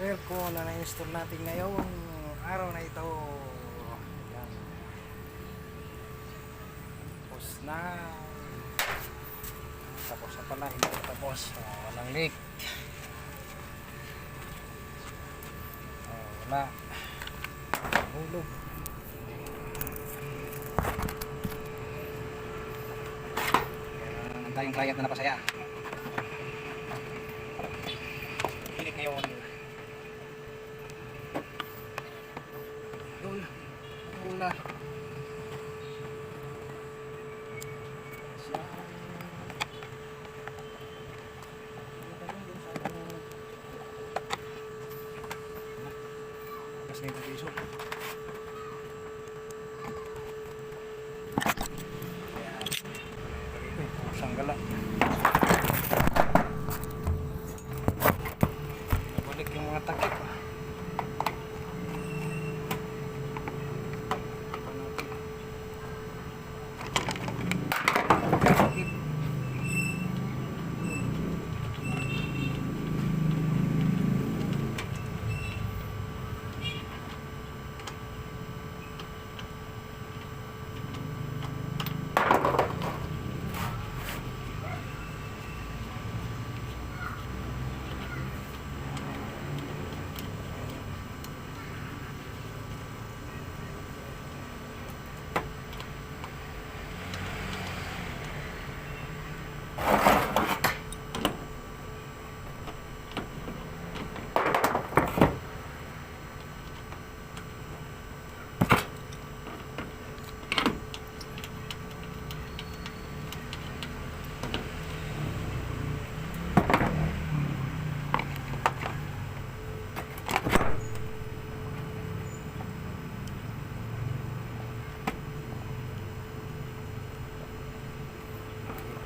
aircon na na-install natin ngayong araw na ito. Yan. Tapos na. Tapos na pala, hindi na tapos. Walang leak. Wala. Hulog. Tayong client na napasaya. Init ngayon. Yun. Mula. Mas na yung piso. Sanggala. Balik yung mga takip.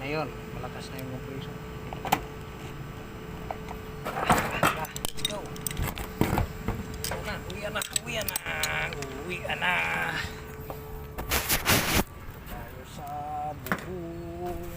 Ayun, malakas na yung compression. Let's go. Uwian na. Tayo sa bubong.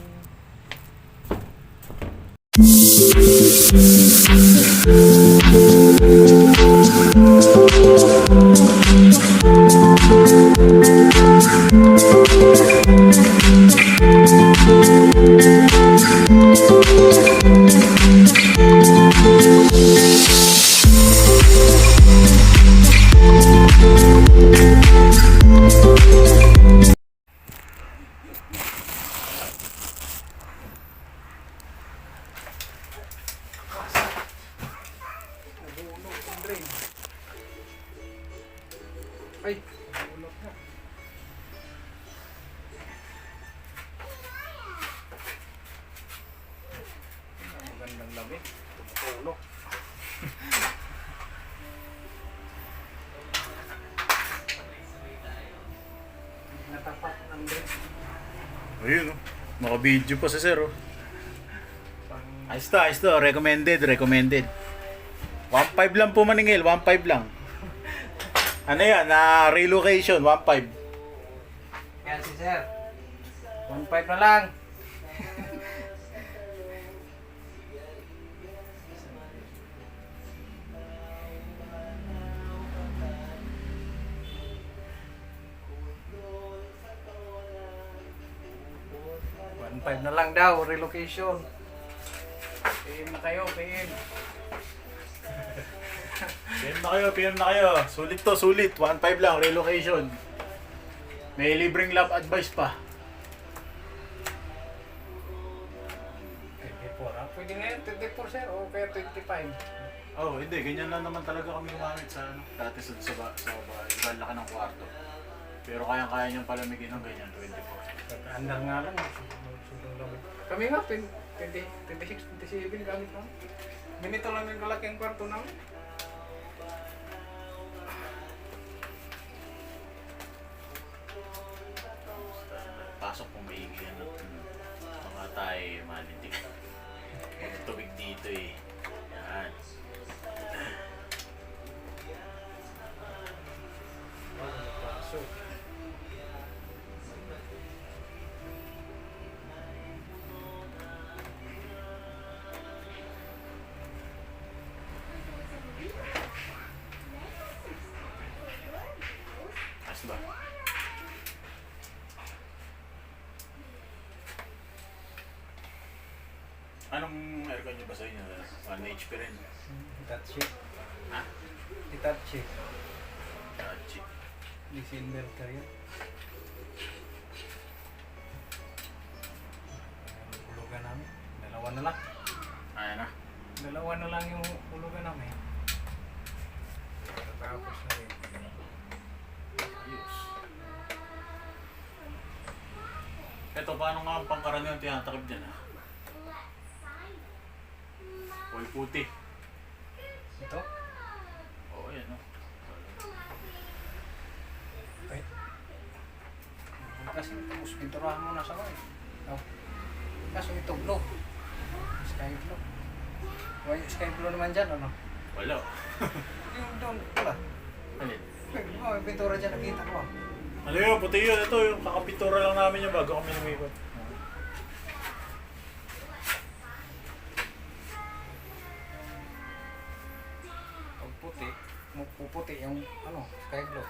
Ay, ulog na. Magandang labi. Tulog. Natapat ng drain. Ayun oh. Naka-video pa sa sir oh. Ayos to. Recommended. 1.5 lang po maningil. 1.5 lang. Ano yan? Relocation. 1.5. Yan si sir. 1.5 na lang. $1.5 na lang daw, relocation. PM na kayo, PM. PM na kayo. Sulit. 1.5 lang. Relocation. May libreng lab advice pa. 24 ha? Pwede nga yun, 24 sir, o kaya 25. Oh, hindi. Ganyan lang naman talaga kami gumamit sa ano. Dati sa iba laki ng kwarto. Pero kayang-kaya niyang palamigin ng ganyan, 24. Andar nga lang, sobrang lamig. Kami nga, 26, 27 gamit lang. Minito lang yung kalaki ang kwarto namin. Pasok kung maigi yan. Mga tayo malitik. Tubig dito eh. Yan. Pasok. Anong aircon nyo ba sa inyo? 1 HP rin. Hitachi. Ha? Hitachi. Tachi. Diesel inverter yun. Hulugan namin. Dalawa na lang. Ayan na. Dalawa na lang yung hulugan namin. Tapos na rin. Ayos. Ito, paano nga ang pangkaraniwan tinatakip dyan ha? Oil puti. Ito? Oo, yan o. Okay. Kasi tapos pinturahan mo na sa kay. Oh. Kaso ito blue. Sky blue. Why sky blue naman dyan, ano? Wala. Yung doon, wala. Alin? Oh, yung pintura dyan nakita ko. Ano yun? Puti yun. Ito yung kakapintura lang namin yung bago kami lumikot. Pag puti, puputi yung ano, sky blue.